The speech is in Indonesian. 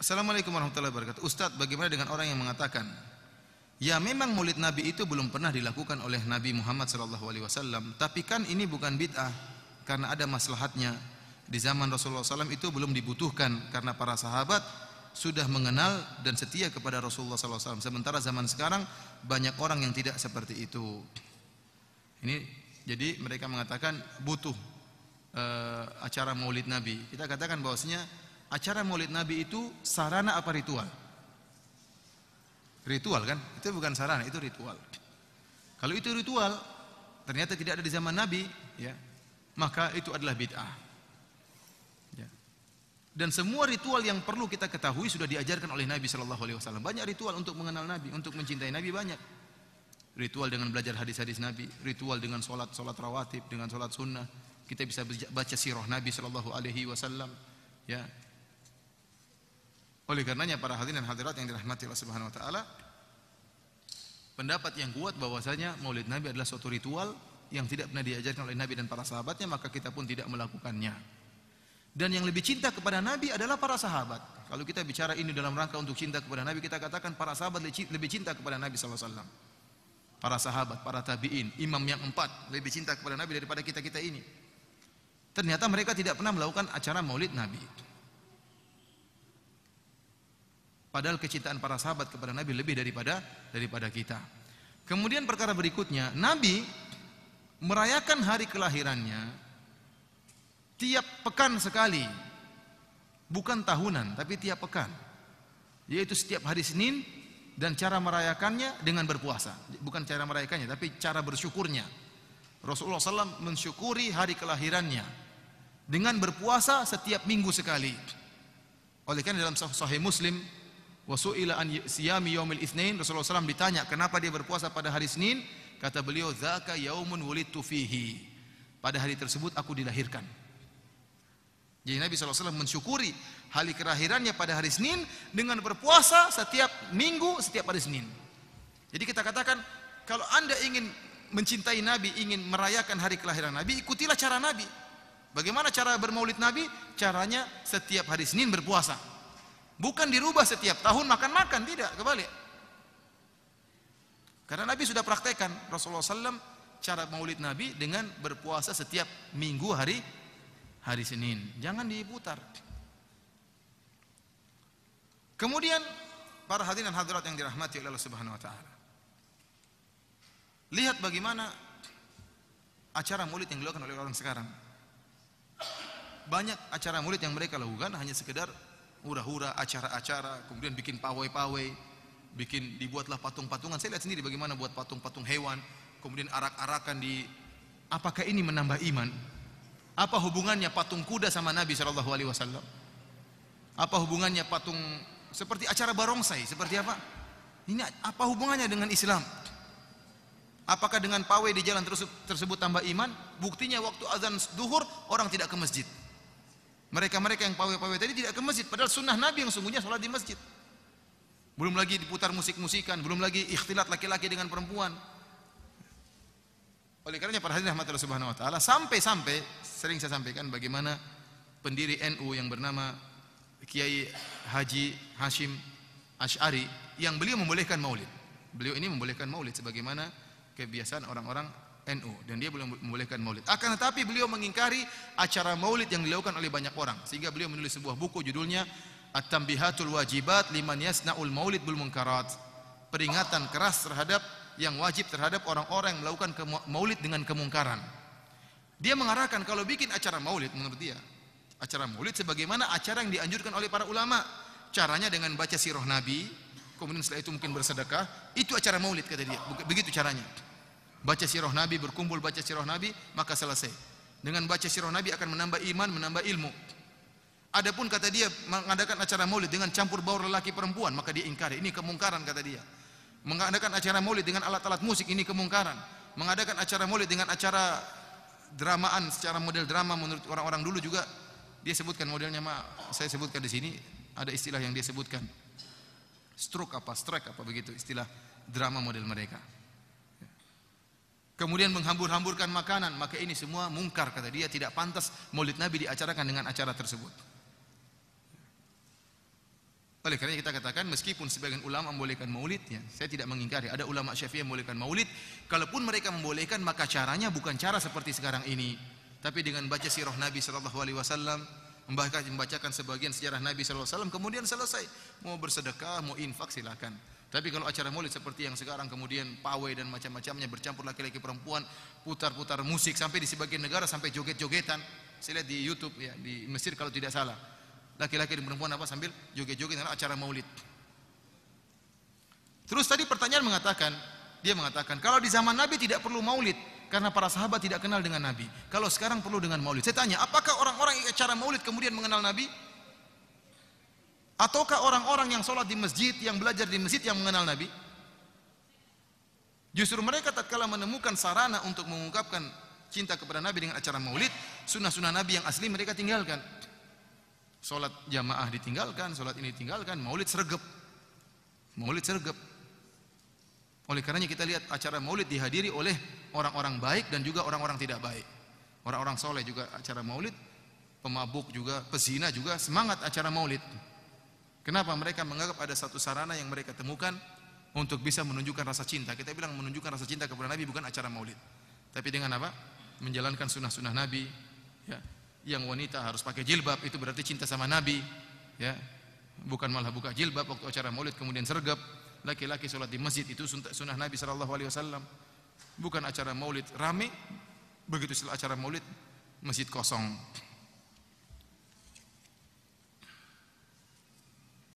Assalamualaikum warahmatullahi wabarakatuh. Ustadz, bagaimana dengan orang yang mengatakan, ya memang maulid Nabi itu belum pernah dilakukan oleh Nabi Muhammad SAW, tapi kan ini bukan bid'ah karena ada maslahatnya. Di zaman Rasulullah SAW itu belum dibutuhkan karena para sahabat sudah mengenal dan setia kepada Rasulullah SAW. Sementara zaman sekarang banyak orang yang tidak seperti itu. Ini jadi mereka mengatakan butuh acara maulid Nabi. Kita katakan bahwasanya acara maulid Nabi itu sarana apa ritual? Ritual kan? Itu bukan sarana, itu ritual. Kalau itu ritual ternyata tidak ada di zaman Nabi, ya, maka itu adalah bid'ah. Ya. Dan semua ritual yang perlu kita ketahui sudah diajarkan oleh Nabi SAW. Banyak ritual untuk mengenal Nabi, untuk mencintai Nabi banyak. Ritual dengan belajar hadis-hadis Nabi, ritual dengan solat rawatib, dengan solat sunnah. Kita bisa baca sirah Nabi SAW. Ya. Oleh karenanya para hadirin dan hadirat yang dirahmati Allah Subhanahu wa taala, pendapat yang kuat bahwasanya maulid Nabi adalah suatu ritual yang tidak pernah diajarkan oleh Nabi dan para sahabatnya, maka kita pun tidak melakukannya. Dan yang lebih cinta kepada Nabi adalah para sahabat. Kalau kita bicara ini dalam rangka untuk cinta kepada Nabi, kita katakan para sahabat lebih cinta kepada Nabi SAW. Para sahabat, para tabi'in, imam yang 4 lebih cinta kepada Nabi daripada kita-kita ini. Ternyata mereka tidak pernah melakukan acara maulid Nabi. Padahal kecintaan para sahabat kepada Nabi lebih daripada kita. Kemudian perkara berikutnya, Nabi merayakan hari kelahirannya tiap pekan sekali. Bukan tahunan, tapi tiap pekan. Yaitu setiap hari Senin, dan cara merayakannya dengan berpuasa. Bukan cara merayakannya, tapi cara bersyukurnya. Rasulullah SAW mensyukuri hari kelahirannya dengan berpuasa setiap minggu sekali. Oleh karena dalam Sahih Muslim, wasu'ila an siyami yaumil itsnain, Rasulullah SAW ditanya kenapa dia berpuasa pada hari Senin, kata beliau, dzaka yaumun wulidtu fihi, pada hari tersebut aku dilahirkan. Jadi Nabi SAW mensyukuri hari kelahirannya pada hari Senin dengan berpuasa setiap minggu, setiap hari Senin. Jadi kita katakan, kalau anda ingin mencintai Nabi, ingin merayakan hari kelahiran Nabi, ikutilah cara Nabi. Bagaimana cara bermaulid Nabi? Caranya setiap hari Senin berpuasa. Bukan dirubah setiap tahun makan-makan, tidak, kebalik. Karena Nabi sudah praktekkan, Rasulullah SAW cara maulid Nabi dengan berpuasa setiap minggu hari Senin. Jangan diputar. Kemudian para hadirin dan hadirat yang dirahmati oleh Allah Subhanahu wa taala, lihat bagaimana acara maulid yang dilakukan oleh orang sekarang. Banyak acara maulid yang mereka lakukan hanya sekedar hura-hura, acara-acara, kemudian bikin pawai-pawai, dibuatlah patung-patungan. Saya lihat sendiri bagaimana buat patung-patung hewan, kemudian arak-arakan di. Apakah ini menambah iman? Apa hubungannya patung kuda sama Nabi SAW? Apa hubungannya patung seperti acara barongsai? Seperti apa? Ini apa hubungannya dengan Islam? Apakah dengan pawai di jalan tersebut tambah iman? Buktinya waktu azan duhur orang tidak ke masjid. Mereka-mereka yang pawai-pawai tadi tidak ke masjid, padahal sunnah Nabi yang sungguhnya sholat di masjid. Belum lagi diputar musik-musikan, belum lagi ikhtilat laki-laki dengan perempuan. Oleh karenanya para hadirin rahmatullah subhanahu wa ta'ala, sampai-sampai sering saya sampaikan bagaimana pendiri NU yang bernama Kiai Haji Hashim Asy'ari yang beliau membolehkan maulid. Beliau ini membolehkan maulid sebagaimana kebiasaan orang-orang NU, dan dia belum membolehkan maulid. Akan tetapi beliau mengingkari acara maulid yang dilakukan oleh banyak orang, sehingga beliau menulis sebuah buku judulnya At-Tanbihatul Wajibat Liman Yasna'ul Maulid Bil Munkarat. Peringatan keras terhadap yang wajib terhadap orang-orang yang melakukan maulid dengan kemungkaran. Dia mengarahkan kalau bikin acara maulid, menurut dia acara maulid sebagaimana acara yang dianjurkan oleh para ulama. Caranya dengan baca sirah Nabi, kemudian setelah itu mungkin bersedekah. Itu acara maulid kata dia. Begitu caranya. Baca sirah Nabi, berkumpul baca sirah Nabi, maka selesai. Dengan baca sirah Nabi akan menambah iman, menambah ilmu. Adapun kata dia mengadakan acara maulid dengan campur baur lelaki perempuan, maka dia ingkari. Ini kemungkaran kata dia. Mengadakan acara maulid dengan alat-alat musik, ini kemungkaran. Mengadakan acara maulid dengan acara dramaan secara model drama menurut orang-orang dulu juga dia sebutkan modelnya, saya sebutkan di sini ada istilah yang dia sebutkan. Strike apa begitu istilah drama model mereka. Kemudian menghambur-hamburkan makanan, maka ini semua mungkar kata dia, tidak pantas maulid Nabi diacarakan dengan acara tersebut. Oleh karena kita katakan meskipun sebagian ulama membolehkan maulid, ya, saya tidak mengingkari. Ada ulama Syafi'i yang membolehkan maulid. Kalaupun mereka membolehkan, maka caranya bukan cara seperti sekarang ini, tapi dengan baca sirah Nabi sallallahu alaihi wasallam, membacakan sebagian sejarah Nabi sallallahu alaihi wasallam, kemudian selesai. Mau bersedekah, mau infak silakan. Tapi kalau acara maulid seperti yang sekarang, kemudian pawai dan macam-macamnya bercampur laki-laki perempuan, putar-putar musik, sampai di sebagian negara sampai joget-jogetan. Saya lihat di YouTube, ya, di Mesir kalau tidak salah. Laki-laki dan perempuan apa sambil joget-joget dalam acara maulid. Terus tadi pertanyaan dia mengatakan kalau di zaman Nabi tidak perlu maulid karena para sahabat tidak kenal dengan Nabi. Kalau sekarang perlu dengan maulid. Saya tanya, apakah orang-orang yang acara maulid kemudian mengenal Nabi? Ataukah orang-orang yang sholat di masjid, yang belajar di masjid yang mengenal Nabi? Justru mereka tatkala menemukan sarana untuk mengungkapkan cinta kepada Nabi dengan acara maulid, sunnah-sunnah Nabi yang asli mereka tinggalkan. Sholat jamaah ditinggalkan, sholat ini ditinggalkan, maulid sergap. Maulid sergap. Oleh karenanya kita lihat acara maulid dihadiri oleh orang-orang baik dan juga orang-orang tidak baik. Orang-orang soleh juga acara maulid, pemabuk juga, pezina juga semangat acara maulid. Kenapa? Mereka menganggap ada satu sarana yang mereka temukan untuk bisa menunjukkan rasa cinta. Kita bilang menunjukkan rasa cinta kepada Nabi bukan acara maulid. Tapi dengan apa? Menjalankan sunnah-sunnah Nabi, ya. Yang wanita harus pakai jilbab, itu berarti cinta sama Nabi, ya. Bukan malah buka jilbab waktu acara maulid kemudian sergap. Laki-laki sholat di masjid, itu sunnah Nabi sallallahu alaihi wasallam. Bukan acara maulid rame, begitu setelah acara maulid masjid kosong.